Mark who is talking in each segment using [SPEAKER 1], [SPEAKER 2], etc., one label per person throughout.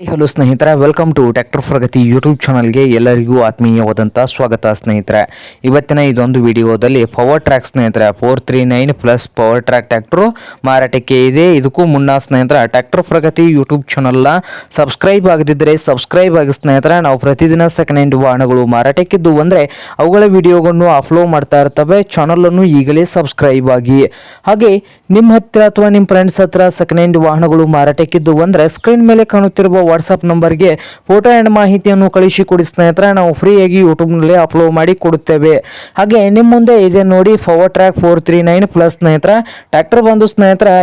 [SPEAKER 1] Hello ಸ್ನೇಹಿತರೆ, welcome to tractor Pragati YouTube ಚಾನಲ್ಗೆ ಎಲ್ಲರಿಗೂ ಆತ್ಮೀಯವಾದಂಥ ಸ್ವಾಗತ. ಸ್ನೇಹಿತರೆ, ಇವತ್ತಿನ ಇದೊಂದು ವಿಡಿಯೋದಲ್ಲಿ ಪವರ್ ಟ್ರ್ಯಾಕ್ ಸ್ನೇಹಿತರೆ 439 ಪ್ಲಸ್ ಪವರ್ ಟ್ರ್ಯಾಕ್ ಟ್ರ್ಯಾಕ್ಟರ್ ಮಾರಾಟಕ್ಕೆ ಇದೆ. ಇದಕ್ಕೂ ಮುನ್ನ ಸ್ನೇಹಿತರೆ, ಟ್ರ್ಯಾಕ್ಟರ್ ಪ್ರಗತಿ ಯೂಟ್ಯೂಬ್ ಚಾನಲ್ನ ಸಬ್ಸ್ಕ್ರೈಬ್ ಆಗದಿದ್ದರೆ ಸಬ್ಸ್ಕ್ರೈಬ್ ಆಗಿ ಸ್ನೇಹಿತರೆ. ನಾವು ಪ್ರತಿದಿನ ಸೆಕೆಂಡ್ ಹ್ಯಾಂಡ್ ವಾಹನಗಳು ಮಾರಾಟಕ್ಕಿದ್ದು ಅಂದರೆ ಅವುಗಳ ವಿಡಿಯೋಗಳನ್ನು ಅಪ್ಲೋಡ್ ಮಾಡ್ತಾ ಇರ್ತವೆ. ಚಾನಲನ್ನು ಈಗಲೇ ಸಬ್ಸ್ಕ್ರೈಬ್ ಆಗಿ. ಹಾಗೆ ನಿಮ್ಮ ಹತ್ತಿರ ಅಥವಾ ನಿಮ್ಮ ಫ್ರೆಂಡ್ಸ್ ಹತ್ರ ಸೆಕೆಂಡ್ ಹ್ಯಾಂಡ್ ವಾಹನಗಳು ಮಾರಾಟಕ್ಕಿದ್ದು ಅಂದರೆ ಸ್ಕ್ರೀನ್ ಮೇಲೆ ಕಾಣುತ್ತಿರುವ ವಾಟ್ಸಪ್ ನಂಬರ್ಗೆ ಫೋಟೋ ಆ್ಯಂಡ್ ಮಾಹಿತಿಯನ್ನು ಕಳಿಸಿಕೊಡಿ ಸ್ನೇಹಿತರೆ. ನಾವು ಫ್ರೀಯಾಗಿ ಯೂಟ್ಯೂಬ್ನಲ್ಲಿ ಅಪ್ಲೋಡ್ ಮಾಡಿ ಕೊಡುತ್ತೇವೆ. ಹಾಗೆ ನಿಮ್ಮ ಮುಂದೆ ಇದೆ ನೋಡಿ ಪವರ್ ಟ್ರ್ಯಾಕ್ 439 ಪ್ಲಸ್ ಸ್ನೇಹಿತರೆ. ಟ್ರ್ಯಾಕ್ಟರ್ ಬಂದು ಸ್ನೇಹಿತರೆ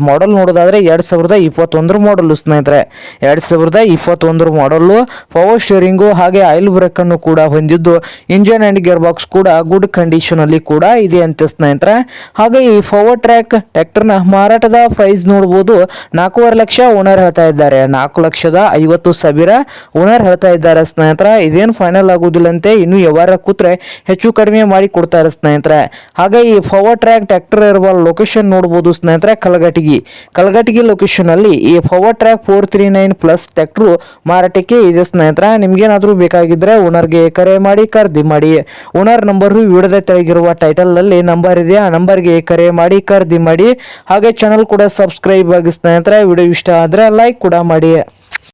[SPEAKER 1] ಮಾಡೆಲ್ ನೋಡೋದಾದ್ರೆ 2021 ಮಾಡಲು ಸ್ನೇಹಿತರೆ. 2021 ಮಾಡಲು ಪವರ್ ಸ್ಟೀರಿಂಗು ಹಾಗೆ ಆಯಿಲ್ ಬ್ರೇಕ್ ಅನ್ನು ಕೂಡ ಹೊಂದಿದ್ದು ಇಂಜಿನ್ ಅಂಡ್ ಗೇರ್ ಬಾಕ್ಸ್ ಕೂಡ ಗುಡ್ ಕಂಡೀಷನ್ ಅಲ್ಲಿ ಕೂಡ ಇದೆ ಅಂತ ಸ್ನೇಹಿತರೆ. ಹಾಗೆ ಈ ಪವರ್ ಟ್ರ್ಯಾಕ್ ಟ್ರ್ಯಾಕ್ಟರ್ನ ಮಾರಾಟದ ಪ್ರೈಸ್ ನೋಡಬಹುದು. 4.5 ಲಕ್ಷ ಓನರ್ ಹೇಳ್ತಾ ಇದ್ದಾರೆ. 4,50,000 ಓನರ್ ಹೇಳ್ತಾ ಇದ್ದಾರೆ ಸ್ನೇಹಿತರೆ. ಇದೇನು ಫೈನಲ್ ಆಗುವುದಿಲ್ಲಂತೆ, ಇನ್ನು ವ್ಯವಹಾರ ಕೂತ್ರೆ ಹೆಚ್ಚು ಕಡಿಮೆ ಮಾಡಿ ಕೊಡ್ತಾರೆ ಸ್ನೇಹಿತರೆ. ಹಾಗೆ ಈ ಪವರ್ ಟ್ರ್ಯಾಕ್ ಟ್ರ್ಯಾಕ್ಟರ್ ಇರುವ ಲೊಕೇಶನ್ ನೋಡಬಹುದು ಸ್ನೇಹಿತರೆ, ಕಲಘಟಗಿ ಲೊಕೇಶನ್ ಅಲ್ಲಿ ಈ ಪವರ್ ಟ್ರ್ಯಾಕ್ 439 ಪ್ಲಸ್ ಟ್ರ್ಯಾಕ್ಟರ್ ಮಾರಾಟಕ್ಕೆ ಇದೆ ಸ್ನೇಹಿತರೆ. ನಿಮ್ಗೇನಾದ್ರೂ ಬೇಕಾಗಿದ್ರೆ ಓನರ್ಗೆ ಕರೆ ಮಾಡಿ ಖರೀದಿ ಮಾಡಿ. ಓನರ್ ನಂಬರ್ ವಿಡಿಯೋದ ತೆಳಗಿರುವ ಟೈಟಲ್ ನಲ್ಲಿ ನಂಬರ್ ಇದೆ, ಆ ನಂಬರ್ಗೆ ಕರೆ ಮಾಡಿ ಖರೀದಿ ಮಾಡಿ. ಹಾಗೆ ಚಾನಲ್ ಕೂಡ ಸಬ್ಸ್ಕ್ರೈಬ್ ಆಗಿ ಸ್ನೇಹಿತರೆ. ವಿಡಿಯೋ ಇಷ್ಟ ಆದ್ರೆ ಲೈಕ್ ಕೂಡ ಮಾಡಿ.